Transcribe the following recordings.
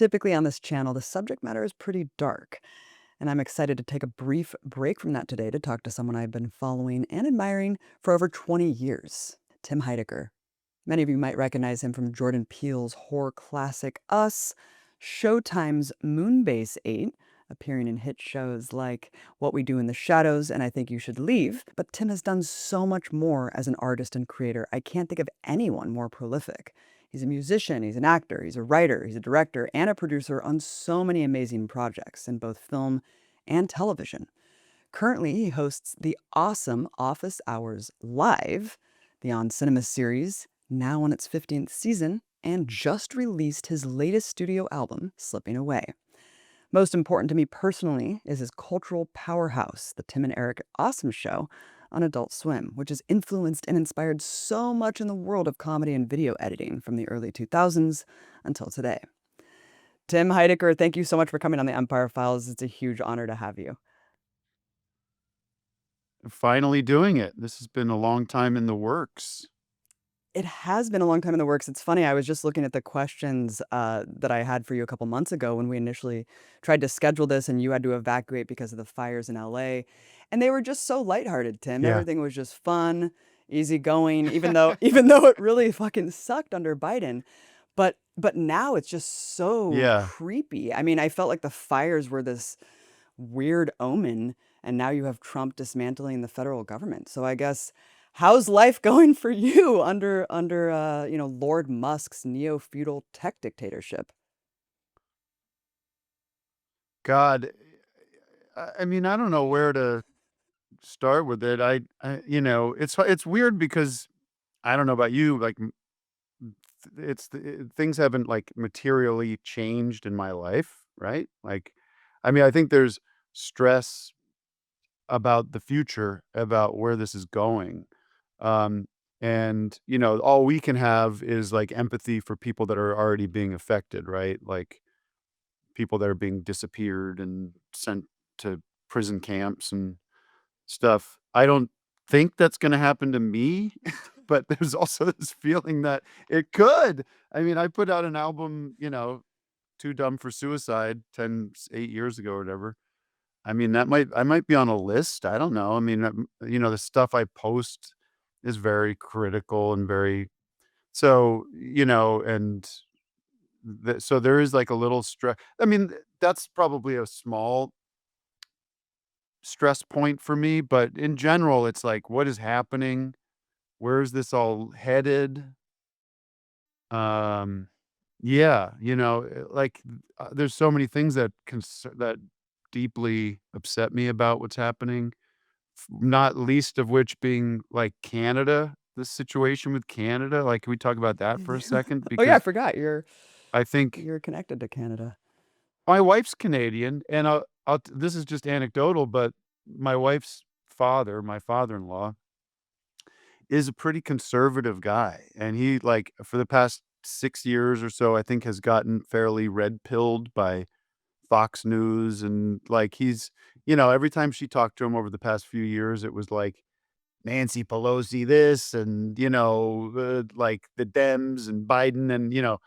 Typically on this channel, the subject matter is pretty dark, and I'm excited to take a brief break from that today to talk to someone I've been following and admiring for over 20 years, Tim Heidecker. Many of you might recognize him from Jordan Peele's horror classic Us, Showtime's Moonbase 8, appearing in hit shows like What We Do in the Shadows and I Think You Should Leave. But Tim has done so much more as an artist and creator. I can't think of anyone more prolific. He's a musician, he's an actor, he's a writer, he's a director, and a producer on so many amazing projects in both film and television. Currently, he hosts the awesome Office Hours Live, the On Cinema series, now on its 15th season, and just released his latest studio album, Slipping Away. Most important to me personally is his cultural powerhouse, The Tim and Eric Awesome Show, on Adult Swim, which has influenced and inspired so much in the world of comedy and video editing from the early 2000s until today. Tim Heidecker, thank you so much for coming on the Empire Files. It's a huge honor to have you. Finally doing it. This has been a long time in the works. It has been a long time in the works. It's funny, I was just looking at the questions that I had for you a couple months ago when we initially tried to schedule this and you had to evacuate because of the fires in LA. And they were just so lighthearted, Tim. Yeah. Everything was just fun, easygoing, even though it really fucking sucked under Biden. But now it's just so Yeah. creepy. I mean, I felt like the fires were this weird omen, and now you have Trump dismantling the federal government. So I guess, how's life going for you under Lord Musk's neo-feudal tech dictatorship? God, I mean, I don't know where to start with it. It's weird because I don't know about you, like things haven't like materially changed in my life, right? Like, I mean, I think there's stress about the future, about where this is going. Um, and all we can have is like empathy for people that are already being affected, right? Like people that are being disappeared and sent to prison camps and stuff. I don't think that's going to happen to me, but there's also this feeling that it could. I mean, I put out an album, Too Dumb for Suicide 8 years ago or whatever. I mean, I might be on a list. I don't know. I mean, the stuff I post is very critical and very so, and so there is like a little stress. I mean, that's probably a small stress point for me, but in general, it's like, what is happening? Where is this all headed? Um, yeah, there's so many things that deeply upset me about what's happening. Not least of which being, like, Canada, the situation with Canada, like, can we talk about that for a second? Oh yeah, I Because forgot I think you're connected to Canada. my wife's Canadian, and this is just anecdotal, but my wife's father, my father-in-law, is a pretty conservative guy, and he, like, for the past 6 years or so, I think, has gotten fairly red-pilled by Fox News, and, like, every time she talked to him over the past few years, it was like, Nancy Pelosi this and, like the Dems and Biden and,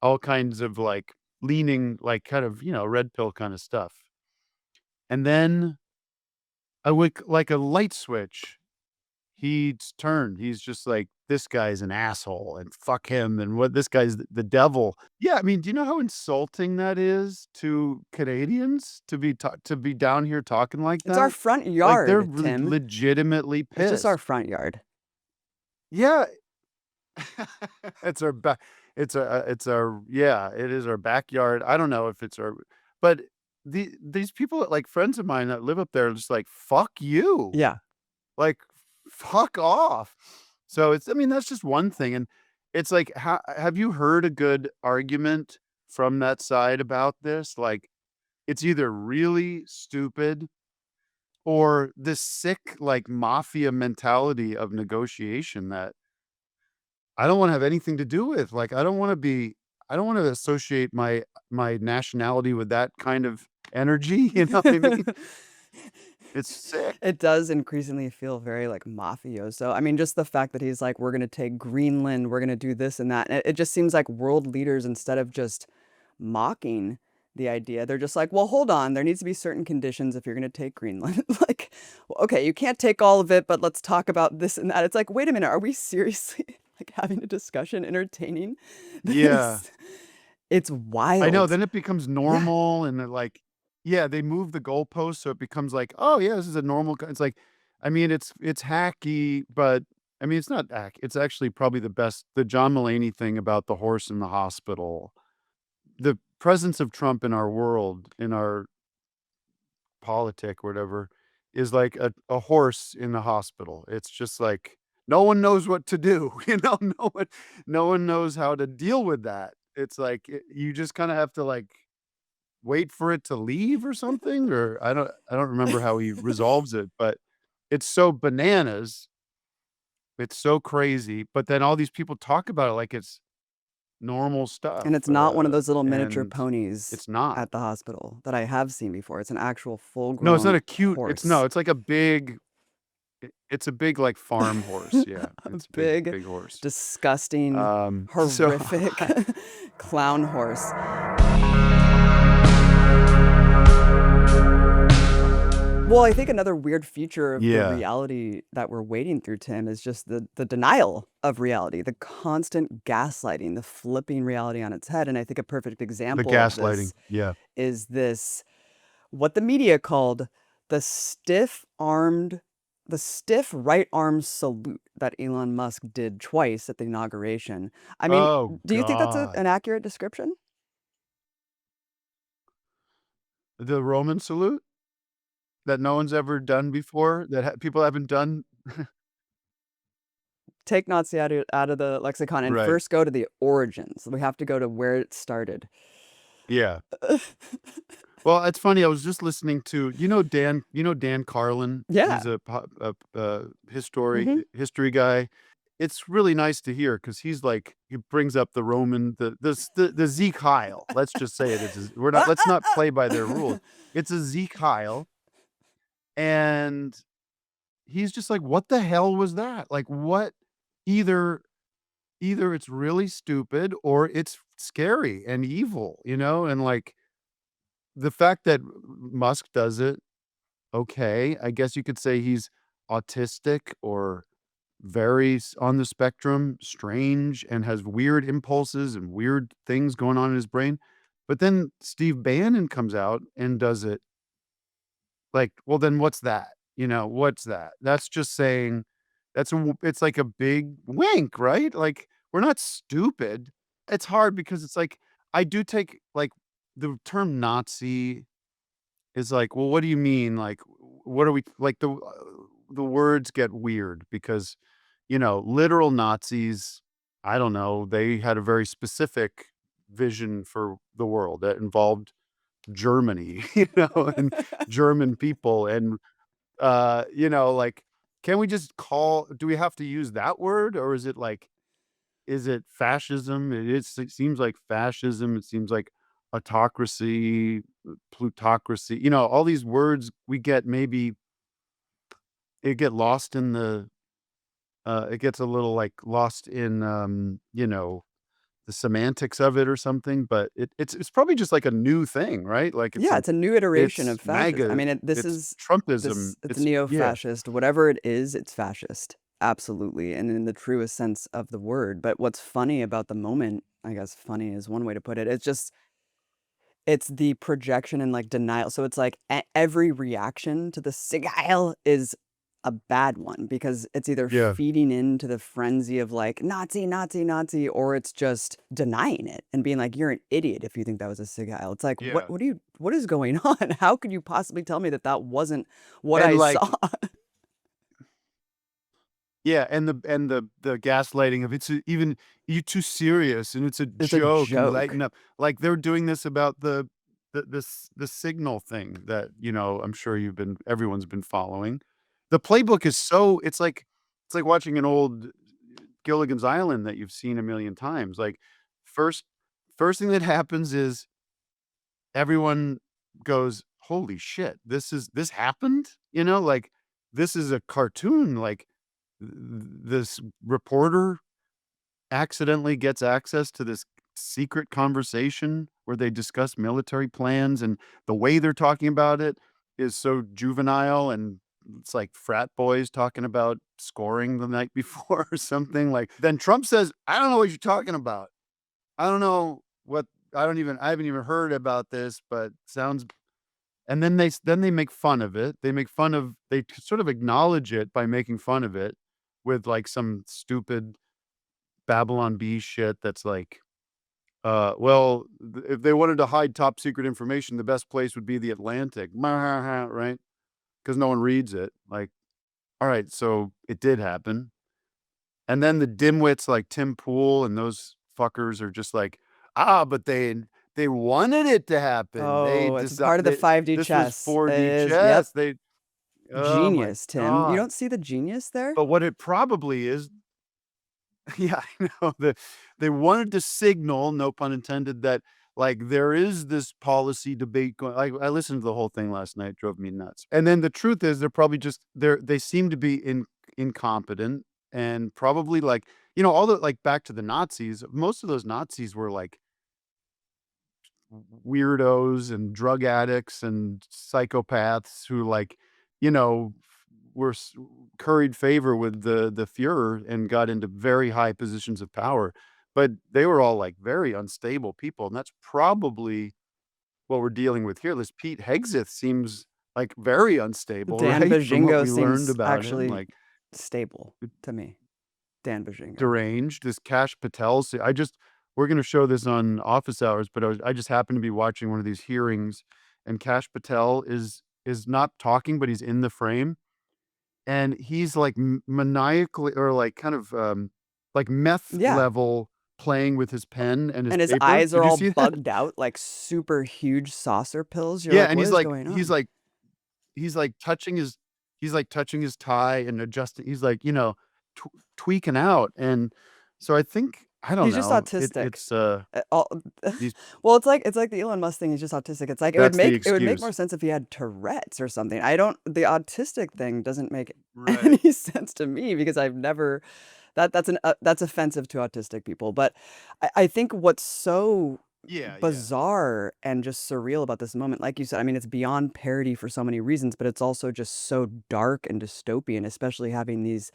all kinds of like leaning, like kind of, red pill kind of stuff. And then like a light switch, he's turned. He's just like, this guy's an asshole and fuck him. And what this guy's the devil. Yeah. I mean, do you know how insulting that is to Canadians to be down here talking like It's our that? front Like they're yard, really Tim. legitimately It's just our pissed. front yard. Yeah. It's our back. Yeah, it is our backyard. I don't know if it's our, but these people, like friends of mine that live up there, are just like, fuck you. Yeah. Like, fuck off. So I mean, that's just one thing. And it's like, have you heard a good argument from that side about this? Like, it's either really stupid or this sick, like, mafia mentality of negotiation that I don't wanna have anything to do with. Like, I don't wanna associate my nationality with that kind of energy, you know what I mean? It's sick. It does increasingly feel very like mafioso. I mean, just the fact that he's like, we're going to take Greenland, we're going to do this and that. And it just seems like world leaders, instead of just mocking the idea. They're just like, well, hold on, there needs to be certain conditions if you're going to take Greenland. Like, well, okay, you can't take all of it, but let's talk about this and that. It's like, wait a minute, are we seriously like having a discussion, entertaining Yeah. this? It's I know, wild. then it becomes Yeah. normal and they're like yeah, they move the goalpost so it becomes like, "Oh, yeah, this is a normal co" it's like I mean, it's hacky, but I mean, it's not hack it's actually probably the John Mulaney thing about the horse in the hospital. The presence of Trump in our world, in our politic, whatever, is like a horse in the hospital. It's just like, no one knows what to do, no one knows how to deal with that. It's like, you just kinda have to, like, wait for it to leave or something, or I don't remember how he resolves it, but it's so bananas, it's so crazy, but then all these people talk about it like it's normal And stuff, it's not one of those little miniature and ponies it's not. at the hospital that I have seen before. It's an actual No, it's not full-grown a cute it's no, horse. it's like a big it's a big, like, farm horse, yeah, A it's a big big, big horse. disgusting, So horrific clown horse. Well, I think another weird feature of the yeah, reality that we're wading through, Tim, is just the denial of reality, the constant gaslighting, the flipping reality on its head. And I think a perfect the example of gaslighting, this yeah. is this what the media called the stiff-armed the stiff right arm salute that Elon Musk did twice at the inauguration. I mean, Oh do you think that's god. an accurate description? The Roman salute that no one's ever done before, that people haven't done Take Nazi out of the lexicon and right, first go to the origins. We have to go to where it started. yeah. Well, it's funny, I was just listening to Dan Carlin? Yeah. He's a Mhm. history guy. It's really nice to hear because he's like he brings up the Roman the Zeke Heil. Let's just say it is we're not let's not play by their rules. It's a Zeke Heil, and he's just like, "What the hell was that?" Like, what either either it's really stupid or it's scary and evil, and, like, the fact that Musk does it, okay, I guess you could say he's autistic or very on the spectrum, strange, and has weird impulses and weird things going on in his brain. But then Steve Bannon comes out and does it like, well, then what's that? What's that? That's just saying it's like a big wink, right? Like, we're not stupid. It's hard because it's like, I do take like the term Nazi is like, well, what do you mean? Like, what are we like the words get weird because, literal Nazis, I don't know, they had a very specific vision for the world that involved Germany, and German people and like can we just call do we have to use that word or is it like is it fascism? It seems like fascism, it seems like autocracy, plutocracy, all these words we get maybe it get lost in the it gets a little like lost in the semantics of it or something, but it's probably just like a new thing, right? Like Yeah, it's a new iteration it's of fascism. I MAGA, mean, this it's is Trumpism, this it's it's yeah, neo-fascist, whatever it is, it's fascist. Absolutely, and in the truest sense of the word. But what's funny about the moment, I guess funny is one way to put it, it's just it's the projection and, like, denial. So it's like every reaction to the Sigeil is a bad one because it's either yeah, feeding into the frenzy of, like, "Nazi, Nazi, Nazi," or it's just denying it and being like, "You're an idiot if you think that was a Sigeil." It's like, yeah, what is going on? How could you possibly tell me that that wasn't what and I like saw? yeah, and the gaslighting of it's even "You too serious, and it's a It's a joke, and lighten joke. up." Like, they're doing this about the signal thing that, I'm sure everyone's been following. The playbook is so it's like watching an old Gilligan's Island that you've seen a million times. Like, first first thing that happens is everyone goes, "Holy shit, this happened?" Like, this is a cartoon, like, this reporter accidentally gets access to this secret conversation where they discuss military plans, and the way they're talking about it is so juvenile, and it's like frat boys talking about scoring the night before or something. Like, then Trump says, "I don't know what you're talking about. I don't know what I haven't even heard about this, but sounds," and then they make fun of it. They sort of acknowledge it by making fun of it with, like, some stupid Babylon Bee shit that's like, well, if they wanted to hide top secret information, the best place would be the Atlantic, right? Because no one reads it. Like, all right, so it did happen. And then the dimwits like Tim Pool and those fuckers are just like, but they wanted it to happen. They Oh, it's a part decided of the that 5D this was chess. It 4D is, yep, chess. They Oh my genius, Tim. You god. don't see the genius there? But what it probably is, yeah, I know. They wanted to signal, no pun intended, that, like, there is this policy debate going. I listened to the whole thing last night, drove me nuts. And then the truth is they're probably just they seem to be incompetent, and probably, like, all the, like, back to the Nazis, most of those Nazis were, like, weirdos and drug addicts and psychopaths who, like, you know, were curried favor with the Fuhrer and got into very high positions of power. But they were all, like, very unstable people, and that's probably what we're dealing with here. This Pete Hegseth seems, like, very unstable, Dan right? From what Bajingo we learned seems about him, actually like, stable to me. Dan Bajingo. deranged. This Kash Patel, we're gonna show this on office hours, but I just happened to be watching one of these hearings, and Kash Patel is not talking, but he's in the frame, and he's, like, maniacally, or, like, kind of, like, meth Yeah, level playing with his pen and his and his paper. eyes are Did you all see that? bugged out like super huge saucer pills. You're Yeah, like, and "What is going he's on?" like he's, like, touching his tie and adjusting. He's, like, tweaking out, and so I think, I don't He's just know, autistic. it's, All these well, it's like the Elon Musk thing, he's just autistic. It's like that's the it would make more excuse. sense if he had Tourette's or something. I don't The autistic thing doesn't make Right. any sense to me because I've never that's offensive to autistic people, but I think what's so Yeah, yeah. bizarre and just surreal about this moment, like you said, I mean, it's beyond parody for so many reasons, but it's also just so dark and dystopian, especially having these,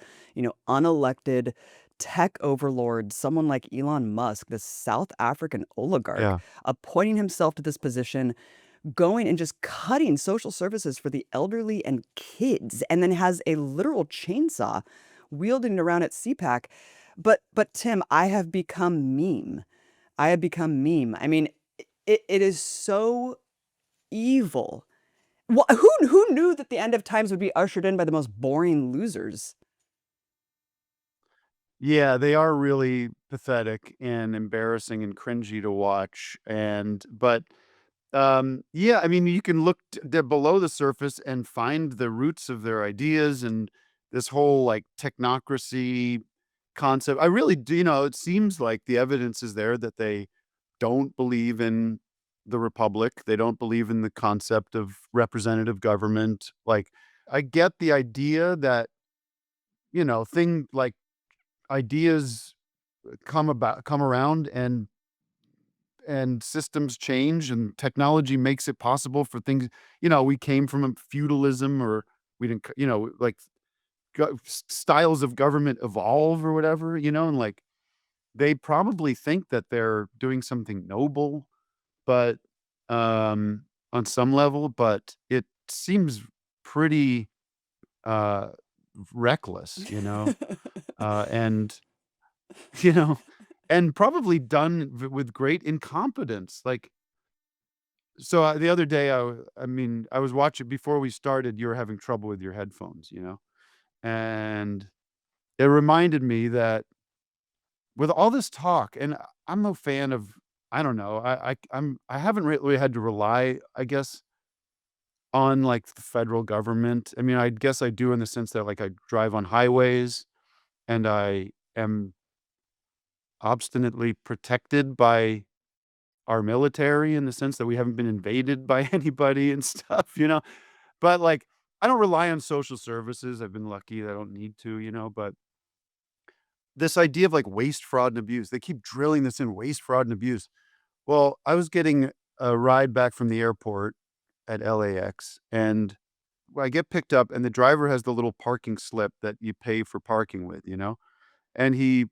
unelected tech overlords, someone like Elon Musk, this South African oligarch, Yeah. appointing himself to this position, going and just cutting social services for the elderly and kids, and then has a literal chainsaw wielding it around at CPAC. But Tim, I have become meme. I have become meme. I mean, it is so evil. Who knew that the end of times would be ushered in by the most boring losers? Yeah, they are really pathetic and embarrassing and cringy to watch, yeah, I mean, you can look below the surface and find the roots of their ideas and this whole, like, technocracy concept. I really do, it seems like the evidence is there that they don't believe in the republic. They don't believe in the concept of representative government. Like, I get the idea that, thing like ideas come around, and systems change, and technology makes it possible for things. We came from a feudalism, or we didn't, like, styles of government evolve or whatever, and, like, they probably think that they're doing something noble, but on some level, but it seems pretty uh reckless, and you know and probably done with great incompetence. Like, so, the other day, I mean, I was watching before we started. You were having trouble with your headphones, and it reminded me that with all this talk, and I'm a fan of, I don't know, I haven't really had to rely, I guess, on, like, the federal government. I mean, I guess I do, in the sense that, like, I drive on highways, and I am obstinately protected by our military, in the sense that we haven't been invaded by anybody and stuff. But, like, I don't rely on social services. I've been lucky that I don't need to, but this idea of, like, waste, fraud, and abuse, they keep drilling this in: waste, fraud, and abuse. Well, I was getting a ride back from the airport at LAX, and I get picked up, and the driver has the little parking slip that you pay for parking with, you know? And he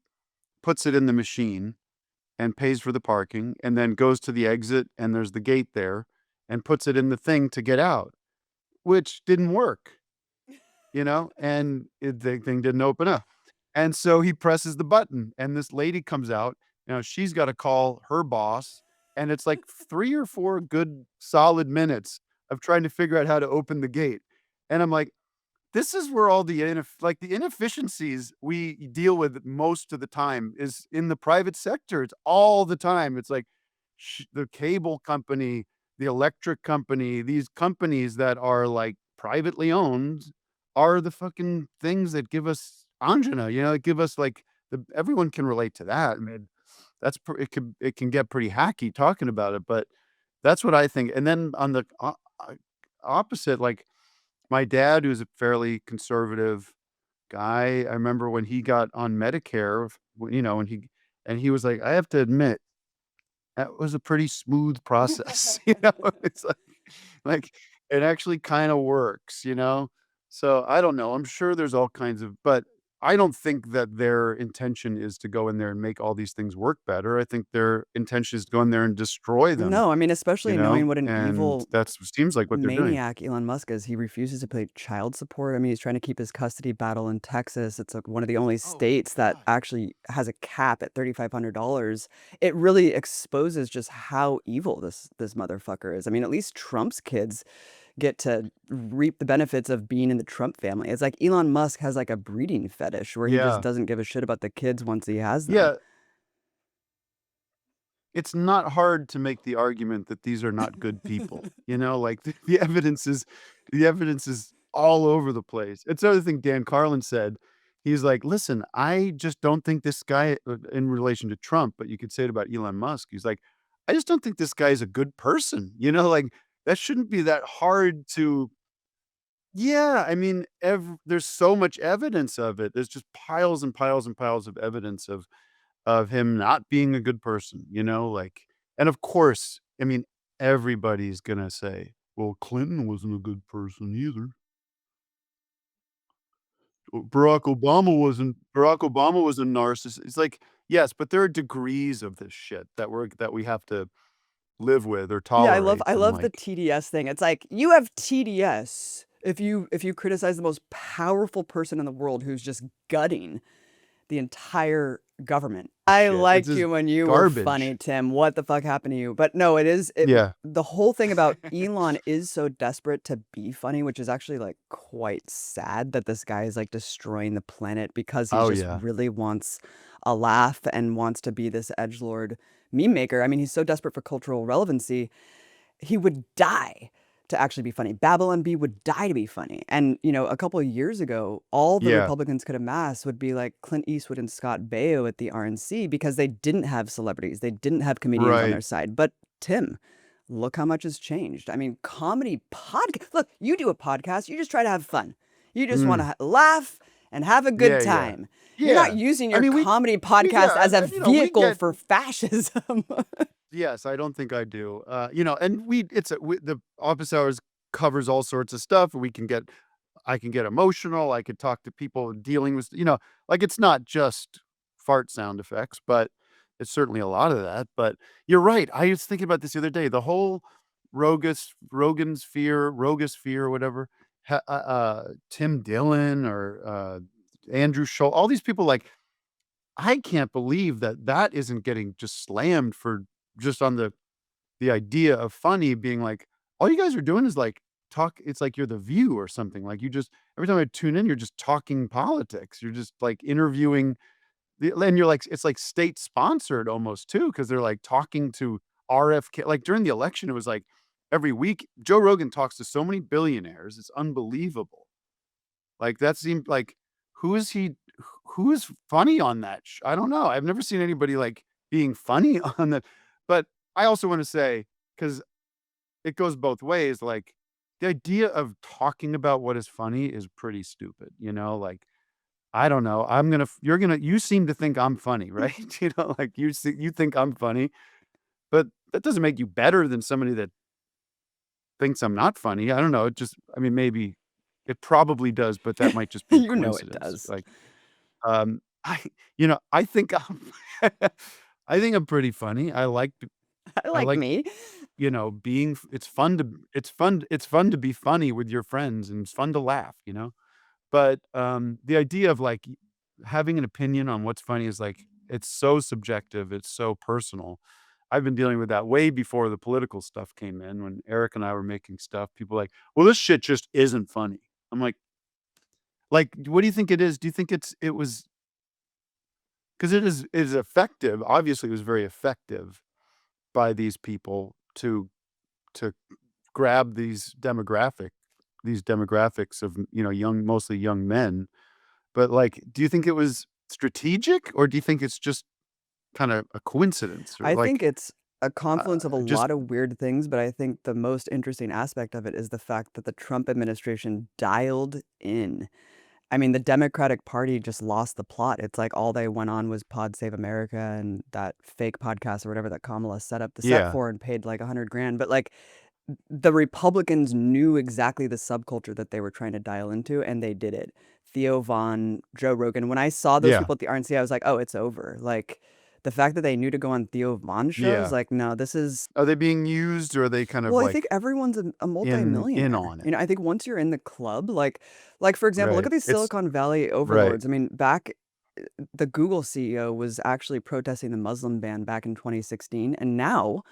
puts it in the machine and pays for the parking, and then goes to the exit, and there's the gate there, and puts it in the thing to get out, which didn't work, you know? And the thing didn't open up. And so he presses the button, and this lady comes out. Now she's gotta call her boss, and it's like 3 or 4 good solid minutes of trying to figure out how to open the gate. And I'm like, this is where all the the inefficiencies we deal with most of the time is in the private sector. It's all the time. It's like the cable company, the electric company, these companies that are like privately owned are the fucking things that give us angina, you know, give us like everyone can relate to that. I mean, it can get pretty hacky talking about it, but that's what I think. And then on the opposite, like my dad, who's a fairly conservative guy, I remember when he got on Medicare, you know, and he was like, "I have to admit, that was a pretty smooth process." You know? It's like, it actually kinda works, you know? So, I don't know, I'm sure there's all kinds of but I don't think that their intention is to go in there and make all these things work better. I think their intention is to go in there and destroy them, No, I mean, you especially knowing know? what an And evil that's seems like what they're doing. maniac Elon Musk is. He refuses to pay child support. I mean, he's trying to keep his custody battle in Texas. It's like one of the only Oh, states that god. actually has a cap at $3,500. It really exposes just how evil this motherfucker is. I mean, at least Trump's kids get to reap the benefits of being in the Trump family. It's like Elon Musk has like a breeding fetish where he just Yeah. doesn't give a shit about the kids once he has them. Yeah, it's not hard to make the argument that these are not good people, you know, like, the evidence is all over the place. It's the other thing Dan Carlin said. He's like, "Listen, I just don't think this guy" in relation to Trump, but you could say it about Elon Musk. He's like, "I just don't think this guy is a good person," you know, like, that shouldn't be that hard to yeah, I mean, there's so much evidence of it. There's just piles and piles and piles of evidence of him not being a good person, you know, like and of course, I mean, everybody's gonna say, "Well, Clinton wasn't a good person either. Barack Obama was a narcissist." It's like, yes, but there are degrees of this shit that we have to live with or Yeah, tolerate, I and love the like TDS thing. It's like, you have TDS if you criticize the most powerful person in the world who's just gutting the entire government. I shit. It's liked just you when you were garbage. funny, Tim. What the fuck happened to you? But no, Yeah. the whole thing about Elon is so desperate to be funny, which is actually like quite sad that this guy is like destroying the planet because he Oh, just yeah. really wants a laugh and wants to be this edgelord meme maker. I mean, he's so desperate for cultural relevancy he would die to actually be funny. Babylon Bee would die to be funny. And, you know, a couple of years ago, all the Yeah. Republicans could amass would be like Clint Eastwood and Scott Baio at the RNC because they didn't have celebrities. They didn't have comedians on their Right. side. But Tim, look how much has changed. I mean, comedy podcast. Look, you do a podcast, you just try to have fun. You just want Mm. to laugh and have a good Yeah, yeah. time. You're not Yeah. using I your mean, comedy we yeah, podcast as a and, you know, we vehicle get for fascism. yes, I don't think I do. You know, and the office hours covers all sorts of stuff. I can get emotional. I could talk to people dealing with, you know, like it's not just fart sound effects, but it's certainly a lot of that. But you're right. I was thinking about this the other day. The whole Rogus fear, or whatever. Tim Dillon or Andrew Schultz, all these people like I can't believe that that isn't getting just slammed for just on the idea of funny being like, all you guys are doing is like talk it's like you're The View or something. Like you just every time I tune in, you're just talking politics. You're just like interviewing and you're like it's like state sponsored almost too, because they're like talking to RFK. Like during the election, it was like every week, Joe Rogan talks to so many billionaires. It's unbelievable. Like, that seemed like who is he who is funny on that I don't know. I've never seen anybody, like, being funny on that but I also wanna say because it goes both ways, like, the idea of talking about what is funny is pretty stupid, you know? Like, I don't know, you seem to think I'm funny, right? You know, like, you think I'm funny, but that doesn't make you better than somebody that thinks I'm not funny. I don't know. It just, I mean, maybe it probably does, but that might just be a You know it coincidence. does. Like, I, I think I think I'm pretty funny. I I like like, me. being, it's fun to be funny with your friends and it's fun to laugh. But, the idea of, like, having an opinion on what's funny is, like, it's so subjective, it's so personal. I've been dealing with that way before the political stuff came in. When Eric and I were making stuff, people were like, "Well, this shit just isn't funny." I'm like, what do you think it is? Do you think it was, 'cause it is effective. Obviously, it was very effective by these people to grab these demographics of, mostly young men. But, like, do you think it was strategic, or do you think it's just kinda a coincidence, or, I think like, it's a confluence of a just lot of weird things, but I think the most interesting aspect of it is the fact that the Trump administration dialed in. I mean, the Democratic Party just lost the plot. It's like all they went on was Pod Save America and that fake podcast or whatever that Kamala set up the set Yeah, for and paid like 100 grand. But like the Republicans knew exactly the subculture that they were trying to dial into, and they did it. Theo Von, Joe Rogan. When I saw those yeah, people at the RNC, I was like, oh, it's over. Like the fact that they knew to go on Theo Von shows, yeah. like, no, this is. Are they being used, or are they kind of, Well, I think like, everyone's a in multimillionaire. on it? You know, I think once you're in the club, like for example, look Right. at these It's Silicon Valley right. overlords. I mean, back the Google CEO was actually protesting the Muslim ban back in 2016, and now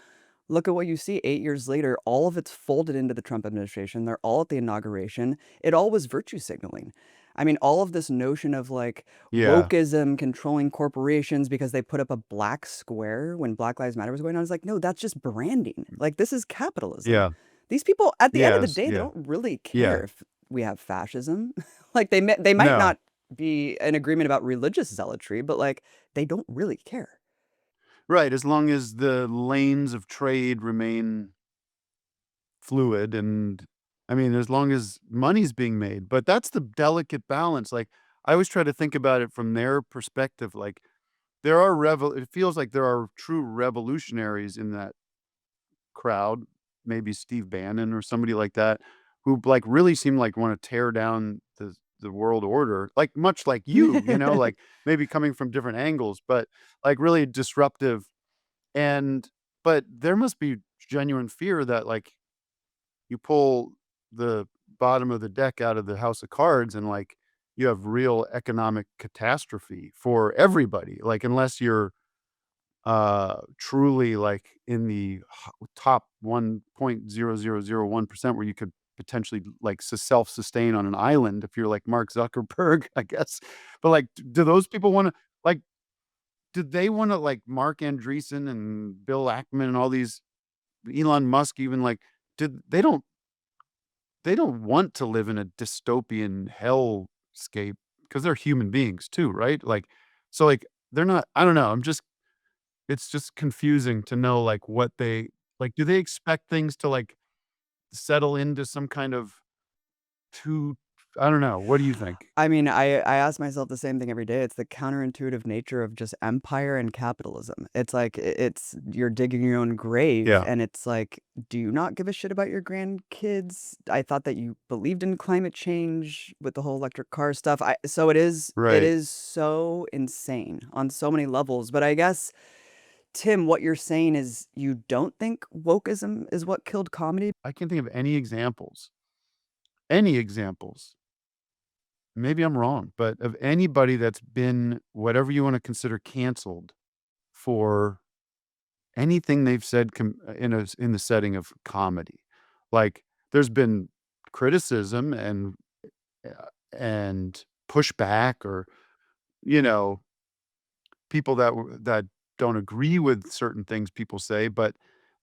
look at what you see 8 years later. All of it's folded into the Trump administration. They're all at the inauguration. It all was virtue signaling. I mean, all of this notion of like Yeah, wokeism controlling corporations because they put up a black square when Black Lives Matter was going on. It's like, no, that's just branding. Like, this is capitalism. yeah, These people, at the end of the yes, day, they yeah, don't really yeah. care if we have fascism. Like, they might No. not be in agreement about religious zealotry, but like, they don't really care. Right, as long as the lanes of trade remain fluid, and I mean, as long as money's being made, but that's the delicate balance. Like, I always try to think about it from their perspective. Like, it feels like there are true revolutionaries in that crowd, maybe Steve Bannon or somebody like that, who, like, really seem like wanna tear down the world order, like, much like like, maybe coming from different angles, but, like, really disruptive. And but there must be genuine fear that, like, you pull the bottom of the deck out of the house of cards, and, like, you have real economic catastrophe for everybody. Like, unless you're, truly, like, in the top 1.0001% where you could potentially, like, self-sustain on an island if you're like Mark Zuckerberg, I guess. But, like, do those people wanna, like, do they wanna, like, Mark Andreessen and Bill Ackman and all these, Elon Musk even, like, did they don't want to live in a dystopian hellscape, because 'cause they're human beings too, right? Like, so, like, they're not, I don't know, it's just confusing to know, like, what they, like, do they expect things to, like, settle into some kind of too, I don't know, what do you think? I mean, I ask myself the same thing every day. It's the counterintuitive nature of just empire and capitalism. It's like it's you're digging your own grave, Yeah, and it's like, do you not give a shit about your grandkids? I thought that you believed in climate change with the whole electric car stuff. So it right. is so insane on so many levels. But I guess Tim, what you're saying is you don't think wokeism is what killed comedy? I can't think of any examples. Maybe I'm wrong, but of anybody that's been, whatever you wanna consider, canceled for anything they've said, in the setting of comedy. Like, there's been criticism and pushback, or, you know, people that don't agree with certain things people say, but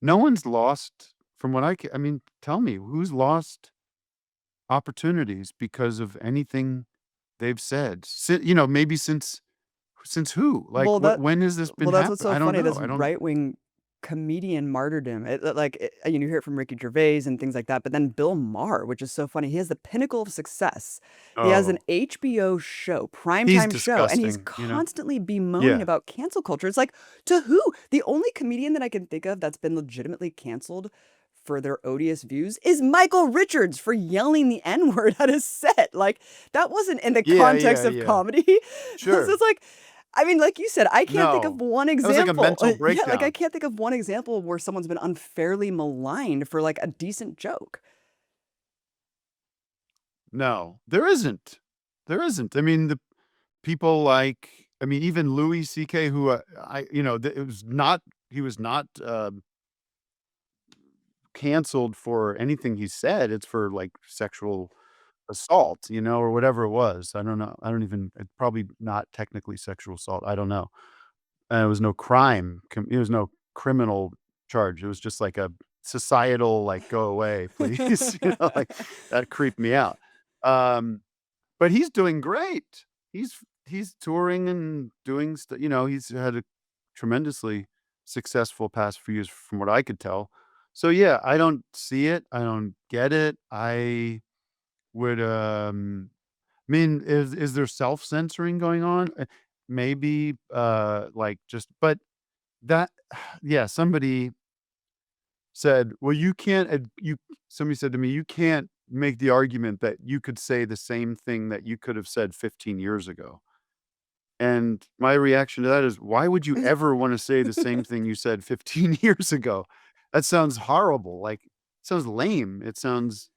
no one's lost, from what I mean, tell me, who's lost opportunities because of anything they've said? Maybe since who? Like, Well, when has this been that's what's so I don't funny. know. This I don't. right wing comedian martyrdom. You hear it from Ricky Gervais and things like that, but then Bill Maher, which is so funny. He has the pinnacle of success. He has an Oh, HBO show, he's primetime show, and he's disgusting, you know? constantly bemoaning Yeah. about cancel culture. It's like, to who? The only comedian that I can think of that's been legitimately canceled for their odious views is Michael Richards for yelling the N-word at his set. Like, that wasn't in the Yeah, context yeah, of yeah. comedy. So Sure. it's like, I mean, like you said, I can't think of No. one That was like a example. mental Yeah, like I breakdown. can't think of one example where someone's been unfairly maligned for like a decent joke. No, there isn't. There isn't. I mean, the people like I mean, even Louis CK, who, it was not he was not, canceled for anything he said. It's for, like, sexual assault, or whatever it was. I don't know. I don't even probably not technically sexual assault. I don't know. It was no crime. It was no criminal charge. It was just like a societal, like, "Go away, please." Like, that creeped me out. Um, but he's doing great. He's touring and doing he's had a tremendously successful past few years from what I could tell. So, yeah, I don't see it. I don't get it. I would, I mean, is there self-censoring going on? Maybe, like, just but that yeah, said, "Well, you can't ad you" somebody said to me, "You can't make the argument that you could say the same thing that you could have said 15 years ago." And my reaction to that is, why would you ever wanna say the same thing you said 15 years ago? That sounds horrible, like, it sounds lame. It sounds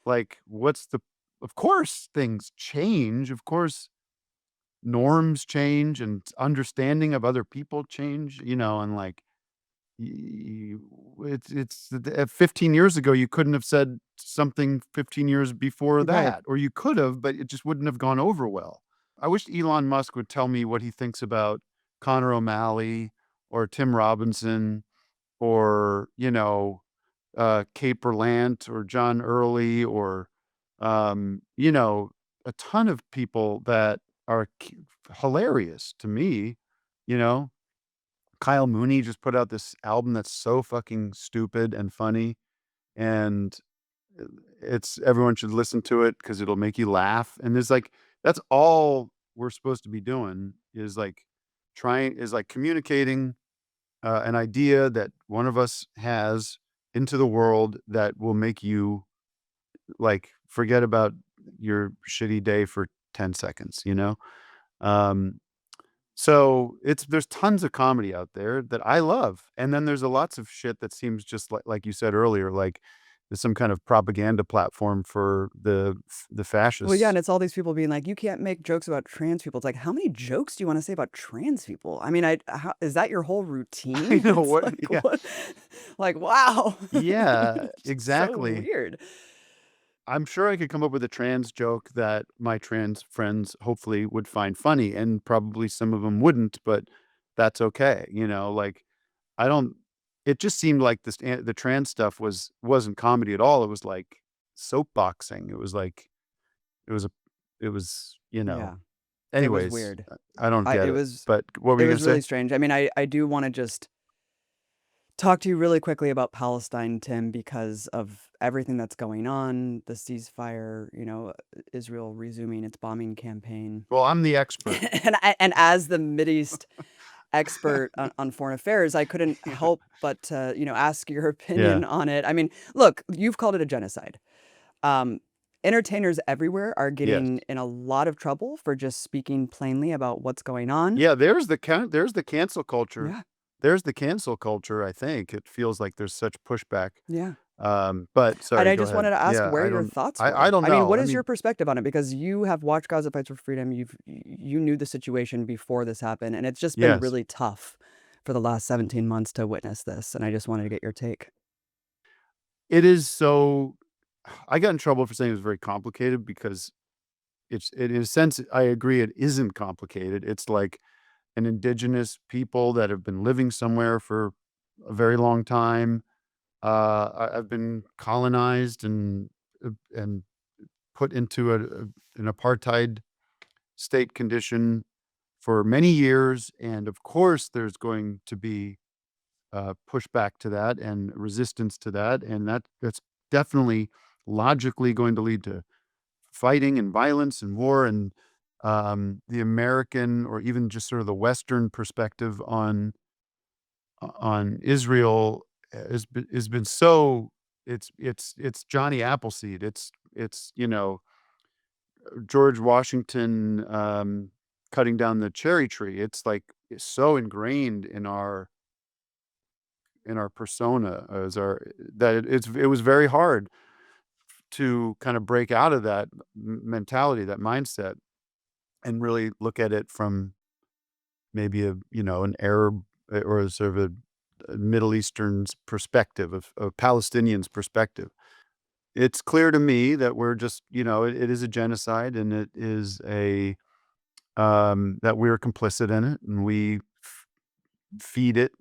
like, what's the of course things change, of course norms change and understanding of other people change, and, like, you it's 15 years ago, you couldn't have said something 15 years before Right. that, or you could have, but it just wouldn't have gone over well. I wish Elon Musk would tell me what he thinks about Conor O'Malley or Tim Robinson or, Kate Berlant or John Early or, a ton of people that are hilarious to me, you know? Kyle Mooney just put out this album that's so fucking stupid and funny, and I it's everyone should listen to it because 'cause it'll make you laugh, and there's, like that's all we're supposed to be doing is, like, communicating, an idea that one of us has into the world that will make you, like, forget about your shitty day for 10 seconds, you know? Um so, there's tons of comedy out there that I love, and then there's a lots of shit that seems just like you said earlier, like there's some kind of propaganda platform for the Well, yeah, fascists. and it's all these people being like, "You can't make jokes about trans people." It's like, how many jokes do you wanna say about trans people? I mean, how is that your whole I routine? know It's what like, yeah. what? Like, wow. Yeah, It's just so exactly. weird. I'm sure I could come up with a trans joke that my trans friends hopefully would find funny, and probably some of them wouldn't, but that's okay, like, I don't it just seemed like the trans stuff wasn't comedy at all, it was like soapboxing, it was like it was a it was, Yeah, it was anyways, weird. I don't I get it it, was but what were it you gonna was really say? strange. I mean, I do wanna just talk to you really quickly about Palestine, Tim, because of everything that's going on, the ceasefire, Israel resuming its bombing campaign. Well, I'm the expert. And as the Mideast expert on foreign affairs, I couldn't Yeah. help but to, ask your Yeah. opinion on it. I mean, look, you've called it a genocide. Um, Entertainers everywhere are Yes. getting in a lot of trouble for just speaking plainly about what's going on. Yeah, there's the cancel culture. Yeah, There's the cancel culture, I think. It feels like there's such pushback. yeah. But And sorry, I go just ahead. wanted to ask Yeah, where your thoughts I were. don't I mean, know. what I is your mean, perspective on it? Because you have watched Gaza Fights for Freedom. You knew the situation before this happened, and it's just been yes. really tough for the last 17 months to witness this. And I just wanted to get your take. It is so I got in trouble for saying it was very complicated because in a sense, I agree it isn't complicated. It's like an indigenous people that have been living somewhere for a very long time. I've been colonized and put into an apartheid state condition for many years, and of course, there's going to be pushback to that and resistance to that, and that's definitely logically going to lead to fighting and violence and war, and the American or even just sort of the Western perspective on Israel has been so it's Johnny Appleseed. It's George Washington cutting down the cherry tree. It's like it's so ingrained in our persona as our that it was very hard to kind of break out of that mentality, that mindset, and really look at it from maybe an Arab or a sort of a Middle Eastern's perspective, of a Palestinian's perspective. It's clear to me that we're just, it is a genocide, and it is that we're complicit in it, and we feed it,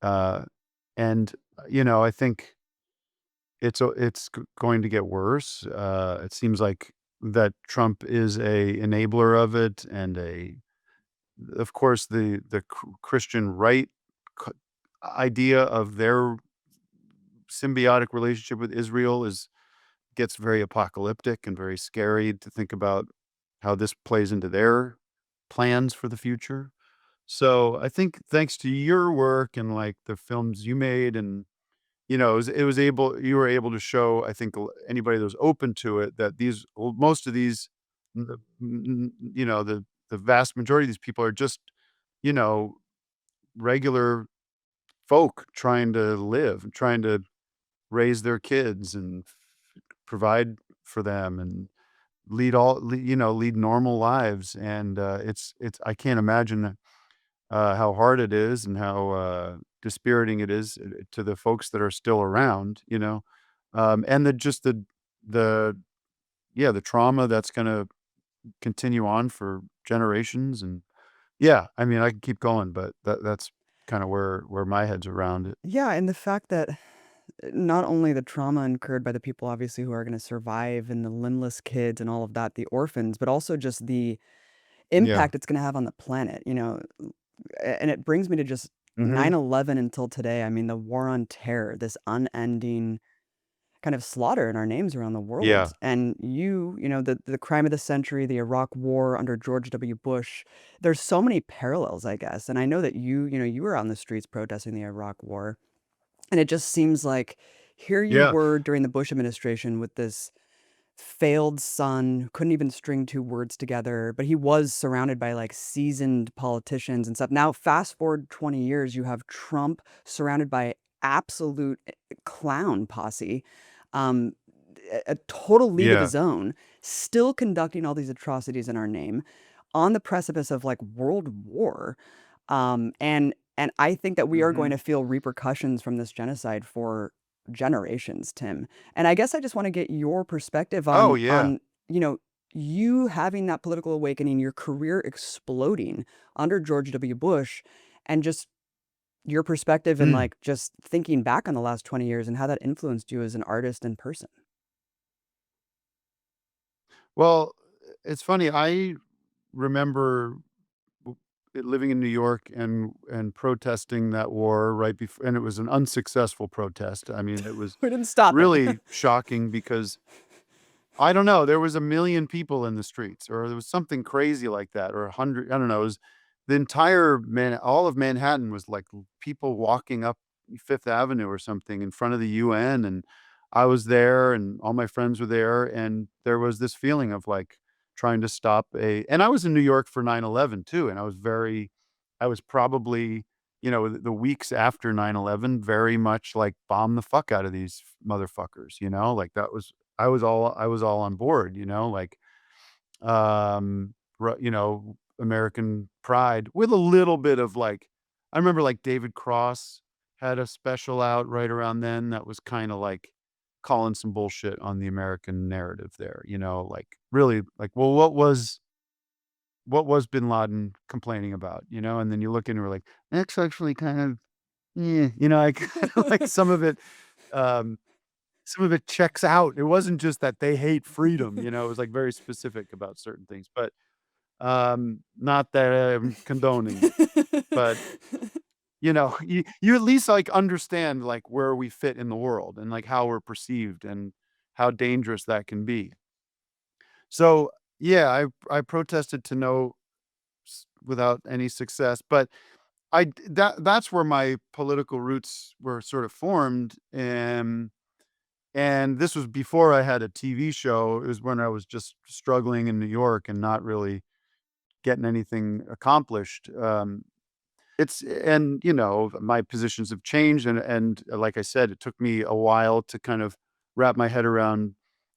uh, and I think it's going to get worse. It seems like that Trump is a enabler of it, and of course, the Christian right c idea of their symbiotic relationship with Israel is gets very apocalyptic and very scary to think about how this plays into their plans for the future. So, I think thanks to your work and, like, the films you made, and, it was able you were able to show, I think, anybody that was open to it, that most of these, the the vast majority of these people are just, you know, regular folk trying to live, trying to raise their kids and provide for them and lead normal lives, and, it's I can't imagine, how hard it is and how, dispiriting it is, to the folks that are still around, and the yeah, the trauma that's gonna continue on for generations, and yeah, I mean, I can keep going, but that's kinda where my head's around it. Yeah, and the fact that not only the trauma incurred by the people obviously who are going to survive and the limbless kids and all of that, the orphans, but also just the Yeah. impact it's going to have on the planet, and it brings me to just Mhm. 9/11 until today. I mean, the war on terror, this unending kind of slaughter in our names around the world. Yeah. And the crime of the century, the Iraq War under George W. Bush, there's so many parallels, I guess. And I know that you were on the streets protesting the Iraq War. And it just seems like here you Yeah. were during the Bush administration with this failed son who couldn't even string two words together, but he was surrounded by like seasoned politicians and stuff. Now, fast forward 20 years, you have Trump surrounded by absolute clown posse, um, a total league of Yeah. his own, still conducting all these atrocities in our name, on the precipice of like world war. And I think that we are going Mhm. to feel repercussions from this genocide for generations, Tim. And I guess I just want to get your perspective Oh, on yeah. on you know you having that political awakening, your career exploding under George W. Bush, and just your perspective and Mm. like just thinking back on the last 20 years and how that influenced you as an artist and person. Well, it's funny, I remember living in New York and protesting that war right before, and it was an unsuccessful protest. I mean, it was We didn't stop it. really shocking because I don't know, there was 1,000,000 people in the streets, or there was something crazy like that, or 100, I don't know, it was the entire all of Manhattan was like people walking up Fifth Avenue or something in front of the UN, and I was there, and all my friends were there, and there was this feeling of, like, trying to stop a and I was in New York for 9/11 too, and I was probably, the weeks after 9/11 very much like, "Bomb the fuck out of these motherfuckers," like, I was all on board, like, American pride with a little bit of, like, I remember, like, David Cross had a special out right around then that was kinda, like, calling some bullshit on the American narrative there, like, really, like, well, what was Bin Laden complaining about, and then you look into it like, "That's actually kind of, I kinda like um some of it checks out. It wasn't just that they hate freedom, it was, like, very specific about certain things, but, not that I'm condoning it, but you at least, like, understand, like, where we fit in the world and, like, how we're perceived and how dangerous that can be. So, yeah, I protested to no without any success, but that's where my political roots were sort of formed, and this was before I had a TV show. It was when I was just struggling in New York and not really getting anything accomplished. My positions have changed, and like I said, it took me a while to kind of wrap my head around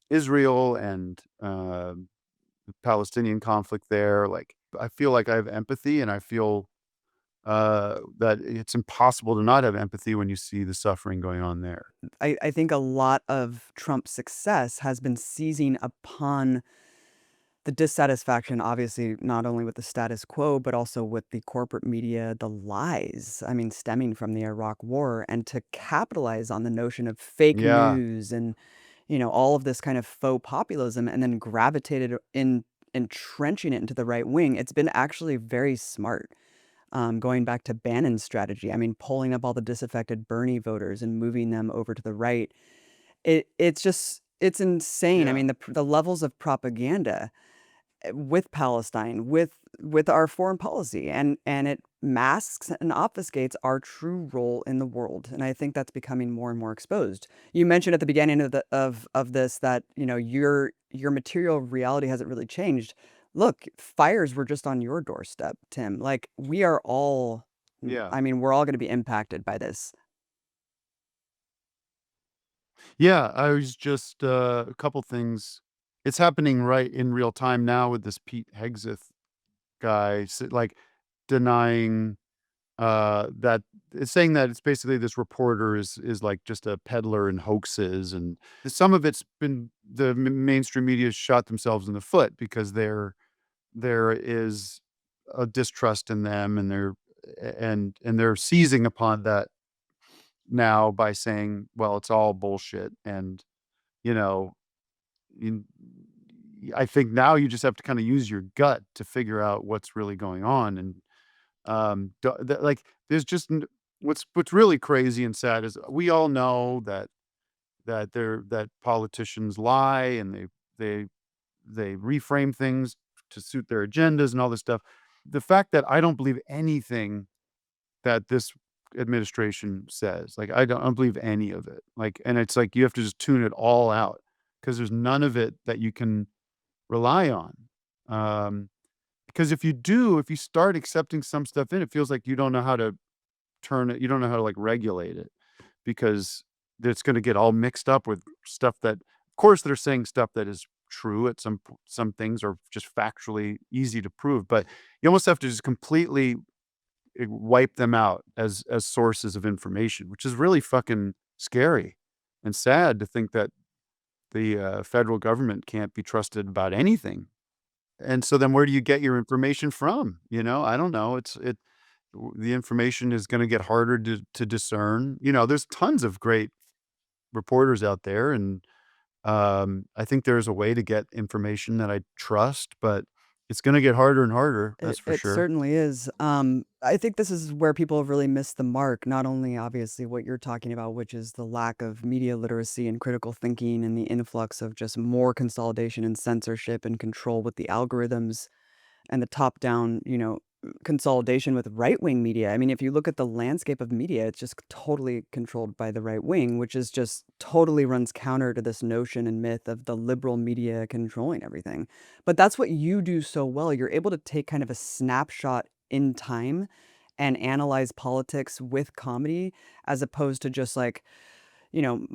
Israel and the Palestinian conflict there. Like, I feel like I have empathy, and I feel that it's impossible to not have empathy when you see the suffering going on there. I think a lot of Trump's success has been seizing upon the dissatisfaction, obviously, not only with the status quo, but also with the corporate media, the lies, I mean, stemming from the Iraq War, and to capitalize on the notion of fake Yeah, news and, all of this kind of faux populism, and then gravitated in entrenching it into the right wing. It's been actually very smart. Going back to Bannon's strategy, I mean, pulling up all the disaffected Bernie voters and moving them over to the right. It's insane. I yeah. mean, the levels of propaganda with Palestine, with our foreign policy, and it masks and obfuscates our true role in the world. And I think that's becoming more and more exposed. You mentioned at the beginning of this that, your material reality hasn't really changed. Look, fires were just on your doorstep, Tim. Like, we are all Yeah. I mean, we're all going to be impacted by this. Yeah, I was just, a couple things. It's happening right in real time now with this Pete Hegseth guy, like, denying, that it's saying that it's basically this reporter is, like, just a peddler in hoaxes, and some of it's been the mainstream media shot themselves in the foot because there is a distrust in them, and they're seizing upon that now by saying, "Well, it's all bullshit," and, you know, you I think now you just have to kinda use your gut to figure out what's really going on, and, like, there's just n what's really crazy and sad is we all know that politicians lie, and they they reframe things to suit their agendas and all this stuff. The fact that I don't believe anything that this administration says. Like, I don't believe any of it. Like, and it's like you have to just tune it all out because there's none of it that you can rely on. Um, because if you start accepting some stuff in, it feels like you don't know how to turn it, you don't know how to, like, regulate it because it's gonna get all mixed up with stuff that, of course, they're saying stuff that is true at some things are just factually easy to prove, but you almost have to just completely wipe them out as sources of information, which is really fucking scary and sad to think that the, federal government can't be trusted about anything. And so then where do you get your information from, I don't know. The information is gonna get harder to discern. There's tons of great reporters out there, and, I think there's a way to get information that I trust, but it's gonna get harder and harder, It that's for it sure. certainly is. I think this is where people have really missed the mark. Not only obviously what you're talking about, which is the lack of media literacy and critical thinking and the influx of just more consolidation and censorship and control with the algorithms and the top down, consolidation with right wing media. I mean, if you look at the landscape of media, it's just totally controlled by the right wing, which is just totally runs counter to this notion and myth of the liberal media controlling everything. But that's what you do so well. You're able to take kind of a snapshot in time and analyze politics with comedy as opposed to just like, you know,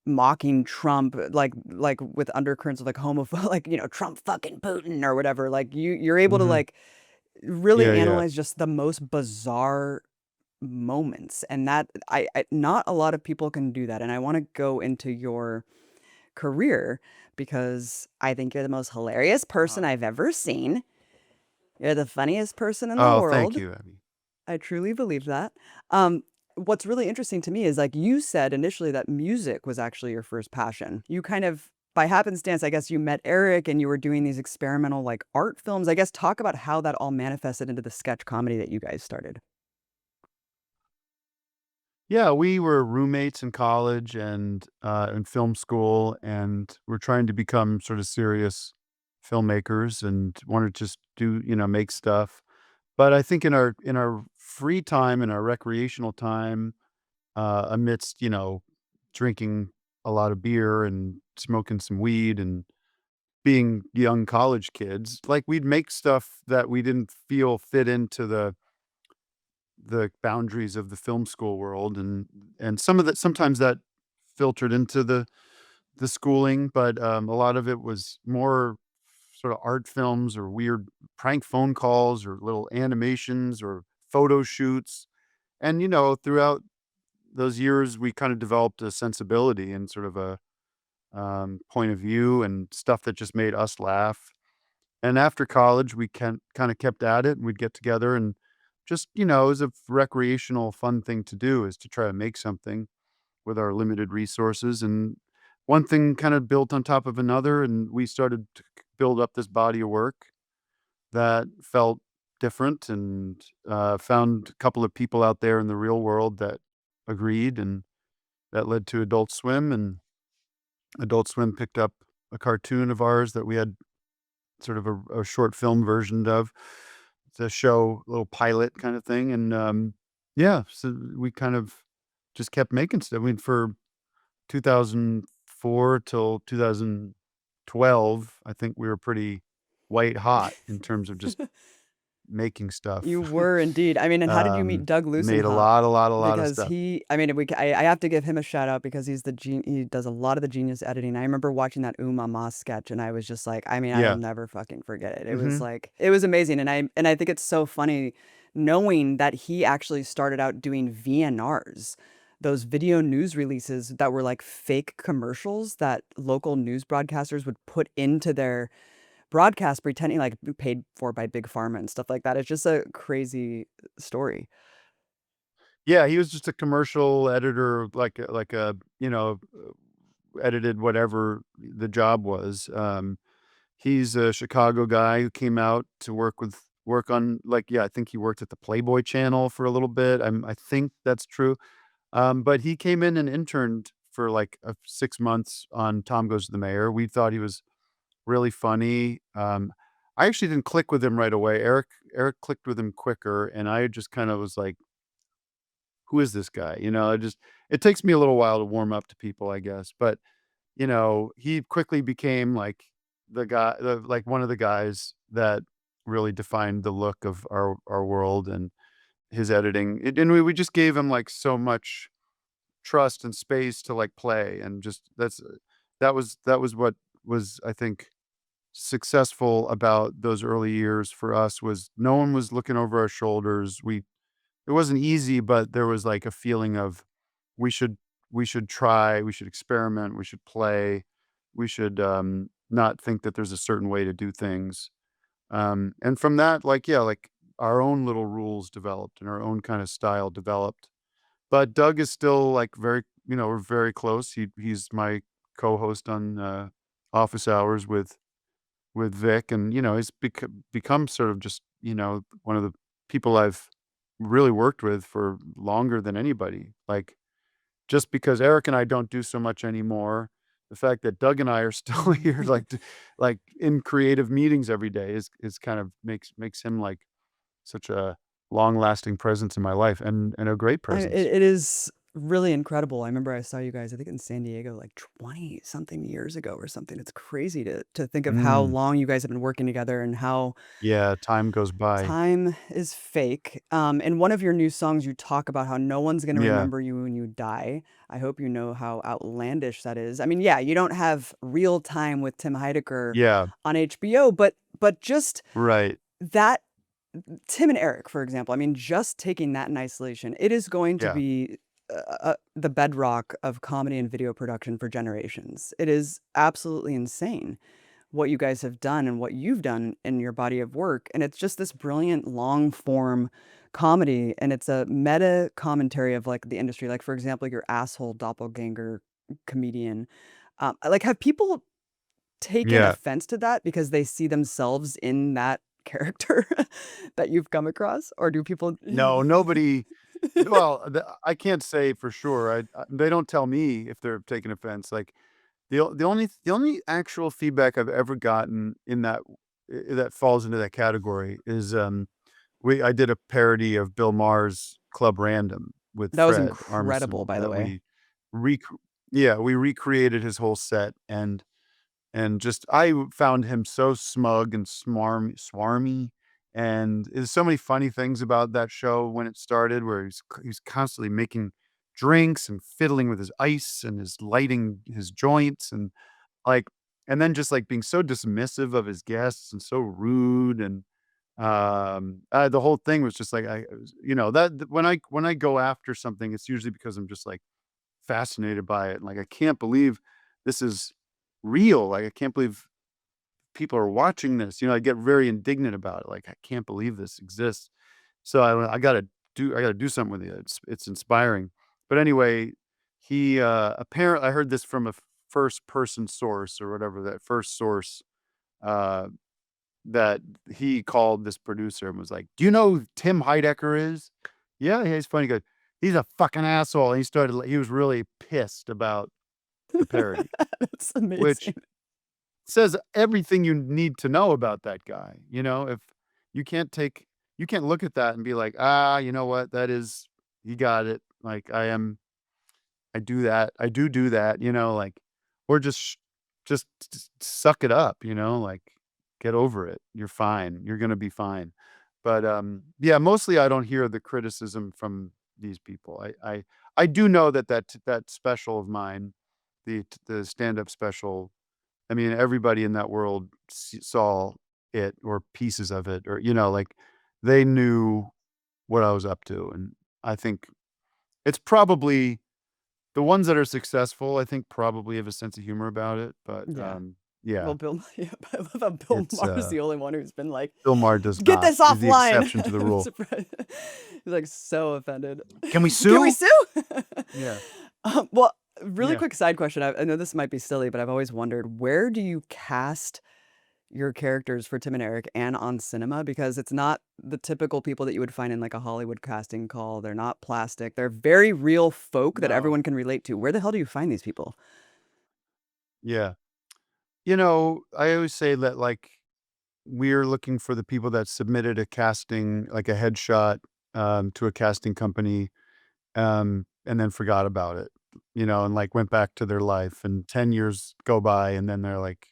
mocking Trump like with undercurrents of like homophobe like, Trump fucking Putin or whatever. Like you're able to Mhm. like really Yeah, yeah. analyze just the most bizarre moments, and that not a lot of people can do that, and I wanna go into your career because I think you're the most hilarious person Uh-huh. I've ever seen. You're the funniest person in the Oh, thank world. you, Abby. I truly believe that. What's really interesting to me is, like, you said initially that music was actually your first passion. You kind of by happenstance, I guess you met Eric and you were doing these experimental, like, art films. I guess talk about how that all manifested into the sketch comedy that you guys started. Yeah, we were roommates in college and in film school, and we're trying to become sort of serious filmmakers and wanted to just do, make stuff. But I think in our free time, in our recreational time, amidst, drinking a lot of beer and smoking some weed and being young college kids, like, we'd make stuff that we didn't feel fit into the boundaries of the film school world, and some of that sometimes that filtered into the schooling, but, a lot of it was more sort of art films or weird prank phone calls or little animations or photo shoots, and, throughout those years, we kinda developed a sensibility and sort of a, point of view and stuff that just made us laugh. And after college, we kinda kept at it, and we'd get together and just, it was a recreational fun thing to do is to try to make something with our limited resources, and one thing kinda built on top of another, and we started to build up this body of work that felt different and, found a couple of people out there in the real world that agreed, and that led to Adult Swim, and Adult Swim picked up a cartoon of ours that we had sort of a short film version of the show, little pilot kind of thing, and, yeah, so we kind of just kept making stuff. I mean, for 2004 till 2012, I think we were pretty white hot in terms of just making You stuff. were indeed. I mean, and how did you meet Doug Made a Lussenhop? lot, a lot of Because stuff. he I mean, I have to give him a shout out because he does a lot of the genius editing. I remember watching that Uma Ma sketch and I was just like, I mean, I'll Yeah. never fucking forget it. It was Mhm. like it was amazing, and I think it's so funny knowing that he actually started out doing VNRs, those video news releases that were like fake commercials that local news broadcasters would put into their broadcast pretending like paid for by Big Pharma and stuff like that. It's just a crazy story. Yeah, he was just a commercial editor, like a, edited whatever the job was. He's a Chicago guy who came out to work on, like, yeah, I think he worked at the Playboy Channel for a little bit. I think that's true. But he came in and interned for like 6 months on Tom Goes to the Mayor. We thought he was really funny. I actually didn't click with him right away. Eric clicked with him quicker, and I just kind of was like, "Who is this guy?" It takes me a little while to warm up to people, I guess. But he quickly became like like one of the guys that really defined the look of our world and his editing. And we just gave him like so much trust and space to like play, and just that was what was, I think, successful about those early years for us was no one was looking over our shoulders. It wasn't easy, but there was like a feeling of we should we should try, we should experiment, we should play, we should, not think that there's a certain way to do things. And from that, like, yeah, like our own little rules developed and our own kind of style developed. But Doug is still like we're very close. He's my co-host on Office Hours with Vic, and he's become sort of just one of the people I've really worked with for longer than anybody. Like, just because Eric and I don't do so much anymore, the fact that Doug and I are still here, like in creative meetings every day is kind of makes him like such a long lasting presence in my life, and a great presence. It is really incredible. I remember I saw you guys, I think in San Diego, like 20 something years ago or something. It's crazy to think of how Mm, long you guys have been working together and how yeah, time goes by. time is fake. In one of your new songs, you talk about how no one's going to Yeah, remember you when you die. I hope you know how outlandish that is. I mean, yeah, you don't have real time with Tim Heidecker yeah, on HBO, but just right, that Tim and Eric, for example, I mean, just taking that in isolation, it is going to yeah, be the bedrock of comedy and video production for generations. It is absolutely insane what you guys have done and what you've done in your body of work. And it's just this brilliant long form comedy. And it's a meta commentary of like the industry. Like, for example, your asshole doppelganger comedian. Like, have people taken yeah. offense to that because they see themselves in that character that you've come across? Or do people No, nobody well, I can't say for sure. They don't tell me if they're taking offense. Like the only actual feedback I've ever gotten in that falls into that category is I did a parody of Bill Maher's Club Random with That was Fred incredible, Armisen by the that way. rec we recreated his whole set, and just I found him so smug and swarmy, and there's so many funny things about that show when it started, where he's constantly making drinks and fiddling with his ice and his lighting his joints, like and then just, like, being so dismissive of his guests and so rude, and, the whole thing was just like, I was that when I go after something, it's usually because I'm just, like, fascinated by it, and, like, I can't believe this is real, like, I can't believe people are watching this, I get very indignant about it, like, I can't believe this exists. So I gotta do something with it, it's inspiring. But anyway, he, apparently I heard this from a first person source or whatever, that first source, uh, that he called this producer and was like, "Do you know who Tim Heidecker is?" "Yeah, yeah, he's funny." He goes, "He's a fucking asshole," and he was really pissed about the parody, That's which amazing. says everything you need to know about that guy, if you can't take you can't look at that and be like, "Ah, you know what? That is you got it." Like, I do that. I do that, like, or just suck it up, like, get over it. You're fine. You're gonna be fine. But, yeah, mostly I don't hear the criticism from these people. I do know that special of mine, the stand-up special, I mean, everybody in that world saw it or pieces of it, or, like, they knew what I was up to, and I think it's probably the ones that are successful, I think, probably have a sense of humor about it, but, Yeah. yeah, Well, Bill yeah, I love how Bill it's, Maher's the only one who's been like, Bill Maher does "Get not. this He's the offline." exception to the I'm rule. surprised. He's, like, so offended. "Can we "Can we sue?" sue?" Yeah, Well, really yeah. quick side question, I know this might be silly, but I've always wondered, where do you cast your characters for Tim and Eric and on cinema? Because it's not the typical people that you would find in, like, a Hollywood casting call, they're not plastic, they're very real folk that No. everyone can relate to. Where the hell do you find these people? Yeah. I always say that, like, we're looking for the people that submitted a casting, like a headshot, to a casting company, and then forgot about it, and, like, went back to their life, and 10 years go by, and then they're like,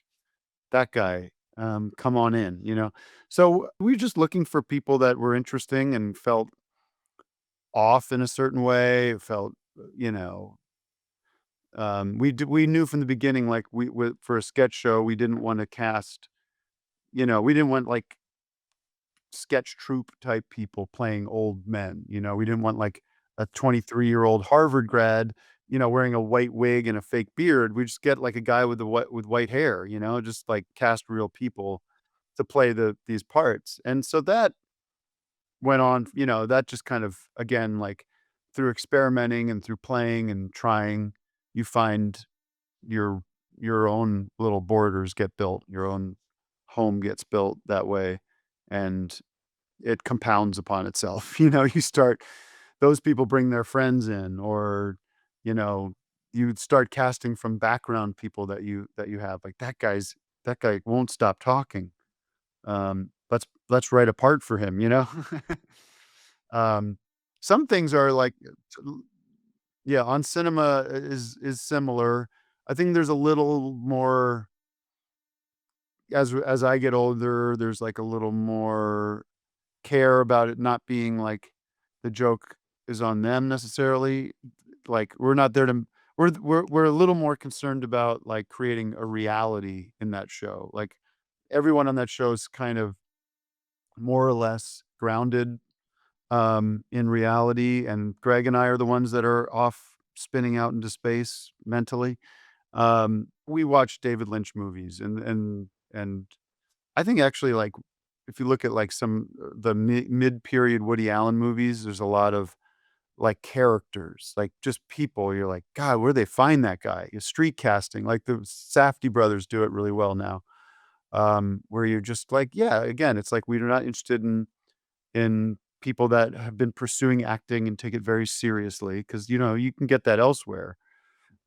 "That guy, come on in," So, we're just looking for people that were interesting and felt off in a certain way, felt, you know, we knew from the beginning, like, for a sketch show, we didn't wanna cast, we didn't want, like, sketch troupe type people playing old men, we didn't want, like, a 23-year-old Harvard grad, wearing a white wig and a fake beard. We just get, like, a guy with white hair, just, like, cast real people to play these parts, and so that went on, that just kind of, again, like, through experimenting and through playing and trying, you find your your own little borders get built, your own home gets built that way, and it compounds upon itself. You start those people bring their friends in, or, you know, you start casting from background people that you have, like, that guy won't stop talking. Let's write a part for him, you know? Um, some things are like yeah, on cinema is similar. I think there's a little more as I get older, there's, like, a little more care about it not being like the joke is on them necessarily. Like, we're not there to we're a little more concerned about, like, creating a reality in that show. Like, everyone on that show is kind of more or less grounded, in reality, and Greg and I are the ones that are off spinning out into space mentally. We watch David Lynch movies, and I think actually, like, if you look at, like, some, the mid-period Woody Allen movies, there's a lot of, like, characters, like, just people, you're like, "God, where do they find that guy?" Street casting, like, the Safdie brothers do it really well now. where you're just like, yeah, again, it's like we're not interested in people that have been pursuing acting and take it very seriously because you can get that elsewhere.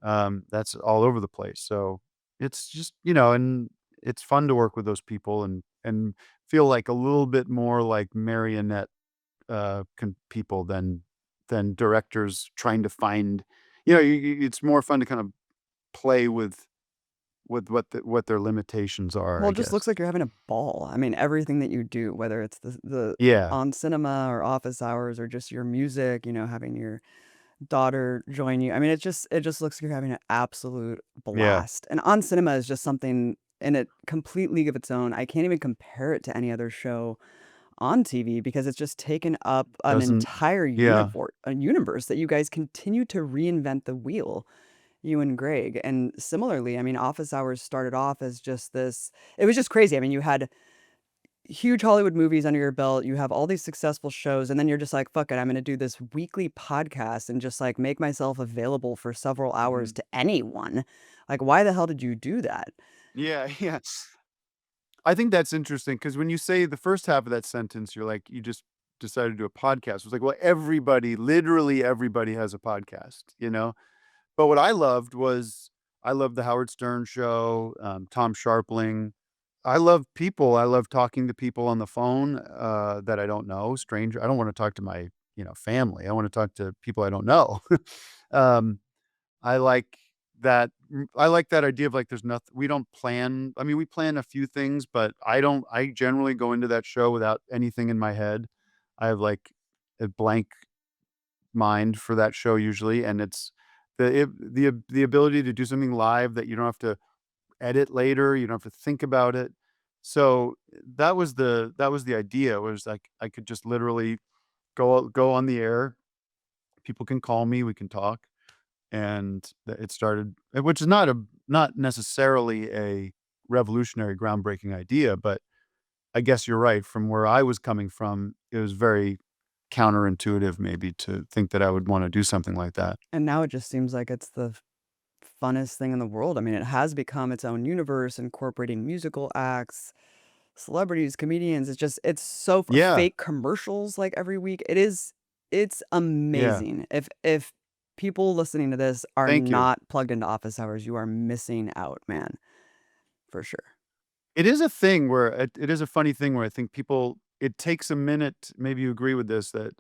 That's all over the place. So it's just, and it's fun to work with those people and feel like a little bit more like marionette people than directors trying to find. It's more fun to kind of play with what their limitations are, Well, I it just guess. looks like you're having a ball. I mean, everything that you do, whether it's the Yeah, on cinema or office hours or just your music, having your daughter join you. I mean, it just looks like you're having an absolute yeah. blast. And on cinema is just something in a complete league of its own. I can't even compare it to any other show on TV because it's just taken up an Doesn't entire yeah, universe that you guys continue to reinvent the wheel, you and Greg. And similarly, I mean, Office Hours started off as just this, it was just crazy. I mean, you had huge Hollywood movies under your belt, you have all these successful shows, and then you're just like, fuck it, I'm gonna do this weekly podcast and just like make myself available for several hours mhm. to anyone. Like, why the hell did you do that? Yeah, yeah. I think that's interesting because when you say the first half of that sentence, you're like, you just decided to do a podcast. It's like, well, everybody, literally everybody has a podcast. But what I loved was I loved the Howard Stern show, Tom Sharpling. I love people. I love talking to people on the phone that I don't know, stranger. I don't want to talk to my, family. I want to talk to people I don't know. um, I like I like that idea of, like, there's nothing we don't plan. I mean, we plan a few things, but I generally go into that show without anything in my head. I have, like, a blank mind for that show usually, and it's the ability to do something live that you don't have to edit later, you don't have to think about it. So, that was the idea, was, like, I could just literally go on the air, people can call me, we can talk. And it started which is not necessarily a revolutionary, groundbreaking idea, but I guess you're right. From where I was coming from, it was very counterintuitive maybe to think that I would wanna do something like that. And now it just seems like it's the funnest thing in the world. I mean, it has become its own universe, incorporating musical acts, celebrities, comedians. It's so Yeah, fake commercials like every week. It's yeah. amazing. If people listening to this are Thank you. not plugged into Office Hours, you are missing out, man, for sure. It is a thing where it is a funny thing where I think people it takes a minute, maybe you agree with this, that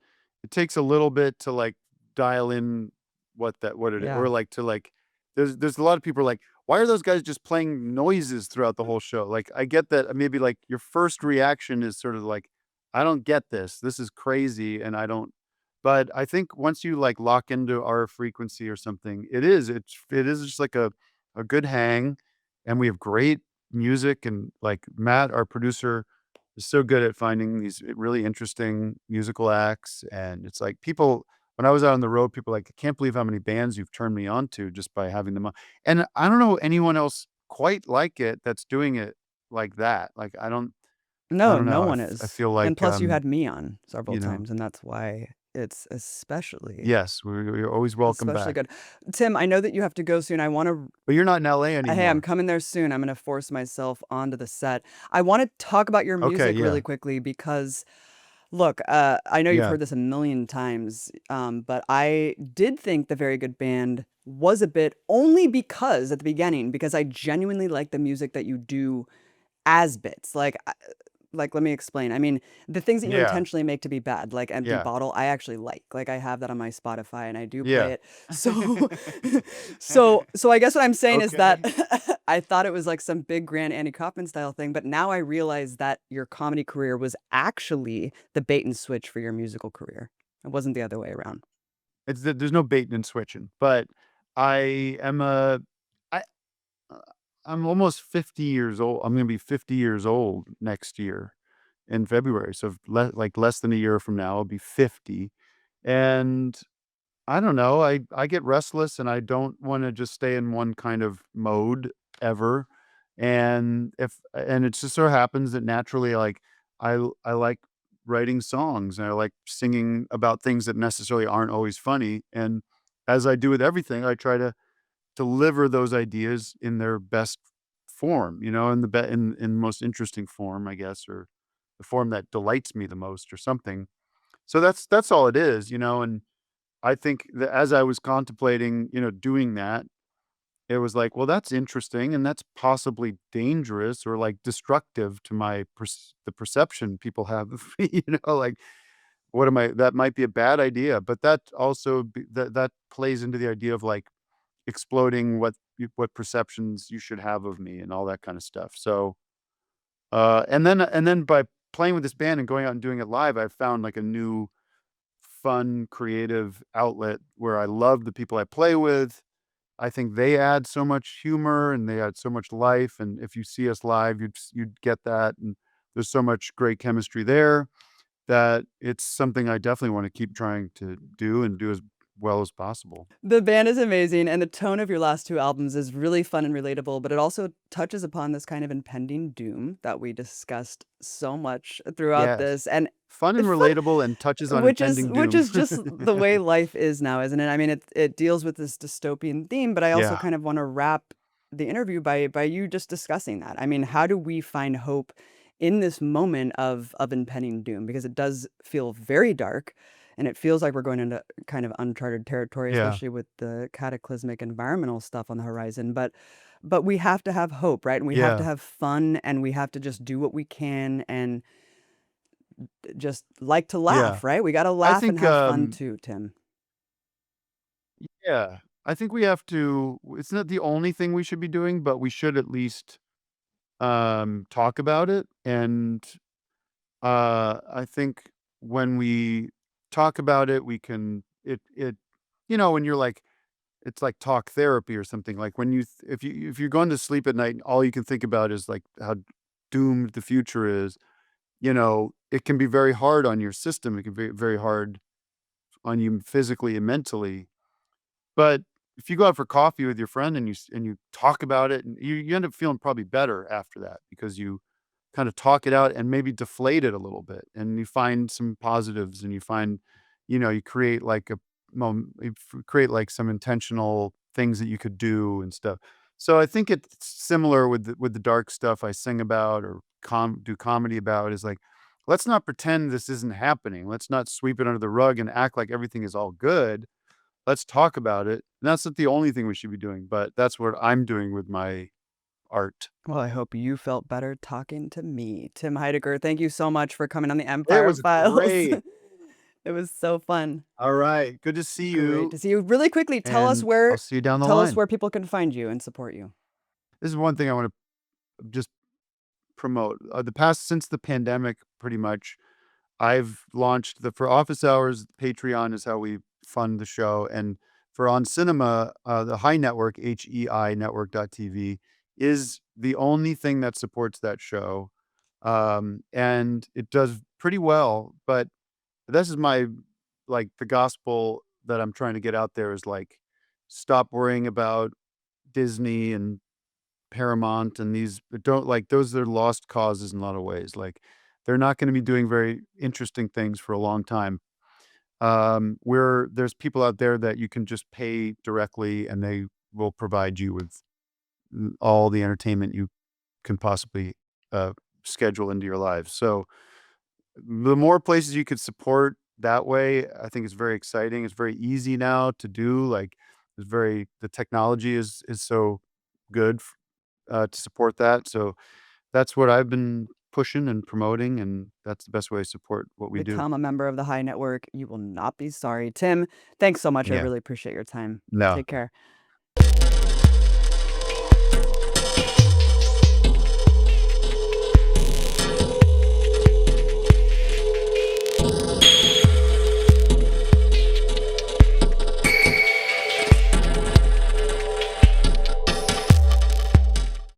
it takes a little bit to, like, dial in what it or, Yeah. like, to, like there's a lot of people are like, "Why are those guys just playing noises throughout the whole show?" Like, I get that maybe, like, your first reaction is sort of like, "I don't get this. This is crazy, and I don't." But I think once you, like, lock into our frequency or something, it is just like a good hang, and we have great music and, like, Matt, our producer, is so good at finding these really interesting musical acts, and it's like people when I was out on the road, people are like, "I can't believe how many bands you've turned me on to just by having them on." And I don't know anyone else quite like it that's doing it like that. Like, I No, don't no know, one I is. feel And like, plus you had me on several you know times, and that's why it's especially yes, we're always welcome especially back. good. Tim, I know that you have to go soon. I wanna But you're not in LA Hey, I'm anymore. coming there soon. I'm gonna force myself onto the set. I wanna talk about your Okay, music yeah, really quickly because look, I know you've yeah. heard this a million times, but I did think The Very Good Band was a bit only because at the beginning, because I genuinely like the music that you do as bits. Like, let me explain. I mean, the things that you Yeah, intentionally make to be bad, like Empty yeah, Bottle, I actually like. Like, I have that on my Spotify and I do play yeah. it. So, so I guess what I'm saying is that Okay. I thought it was like some big grand Andy Kaufman style thing, but now I realize that your comedy career was actually the bait and switch for your musical career. It wasn't the other way around. It's that there's no baiting and switching, but I am a I uh, I'm almost 50 years old. I'm gonna be 50 years old next year in February, so like, less than a year from now, I'll be 50, and I don't know, I get restless, and I don't wanna just stay in one kind of mode ever, and it just so happens that naturally, like, I like writing songs, and I like singing about things that necessarily aren't always funny, and as I do with everything, I try to deliver those ideas in their best form, in the most interesting form, I guess, or the form that delights me the most or something. So that's all it is, and I think that as I was contemplating, doing that, it was like, well, that's interesting and that's possibly dangerous or like destructive to the perception people have of me, like what am I that might be a bad idea, but that also that plays into the idea of like exploding what perceptions you should have of me and all that kind of stuff. So, and then by playing with this band and going out and doing it live, I found like a new fun creative outlet where I love the people I play with. I think they add so much humor and they add so much life, and if you see us live, you'd get that, and there's so much great chemistry there that it's something I definitely wanna keep trying to do and do as well as possible. The band is amazing, and the tone of your last 2 albums is really fun and relatable, but it also touches upon this kind of impending doom that we discussed so much throughout Yes. this, and Fun and fun relatable and touches on which is impending which doom. is just the way life is now, isn't it? I mean, it deals with this dystopian theme, but I also Yeah. kind of wanna wrap the interview by you just discussing that. I mean, how do we find hope in this moment of impending doom? Because it does feel very dark, and it feels like we're going into kind of uncharted territory, Yeah. especially with the cataclysmic environmental stuff on the horizon, but we have to have hope, right? And we have to Yeah. have fun, and we have to just do what we can and just like to Yeah. laugh, right? We gotta I laugh and think, have fun too, Tim. yeah, I think we have to it's not the only thing we should be doing, but we should at least, talk about it, and, I think when we talk about it, we can when you're like it's like talk therapy or something, like, when if you're going to sleep at night and all you can think about is, like, how doomed the future is, it can be very hard on your system, it can be very hard on you physically and mentally. But if you go out for coffee with your friend and you talk about it, and you end up feeling probably better after that because you kinda talk it out and maybe deflate it a little bit, and you find some positives, and you find you create like create like some intentional things that you could do and stuff. So I think it's similar with the dark stuff I sing about or do comedy about is like, let's not pretend this isn't happening. Let's not sweep it under the rug and act like everything is all good. Let's talk about it. And that's not the only thing we should be doing, but that's what I'm doing with my art. Well, I hope you felt better talking to me. Tim Heidecker, thank you so much for coming on the It Empire was Files. great. It was so fun. All right. Good to see Great you, to see you. Really quickly, and I'll see you down the tell us line. where people can find you and support you. This is one thing I wanna just promote. The past since the pandemic, pretty much, I've launched the for office hours, Patreon is how we fund the show, and for On Cinema, the High Network, HEI network.tv, is the only thing that supports that show, and it does pretty well, but this is the gospel that I'm trying to get out there is, like, stop worrying about Disney and Paramount and these don't like, those are lost causes in a lot of ways, like, they're not gonna be doing very interesting things for a long time. Where there's people out there that you can just pay directly, and they will provide you with all the entertainment you can possibly, uh, schedule into your lives. So, the more places you could support that way, I think it's very exciting. It's very easy now to do, like, the technology is so good to support that. So that's what I've been pushing and promoting, and that's the best way to support what we do. Become a member of the High Network. You will not be sorry. Tim, thanks so much. I Yeah. really appreciate your time. No. Take care.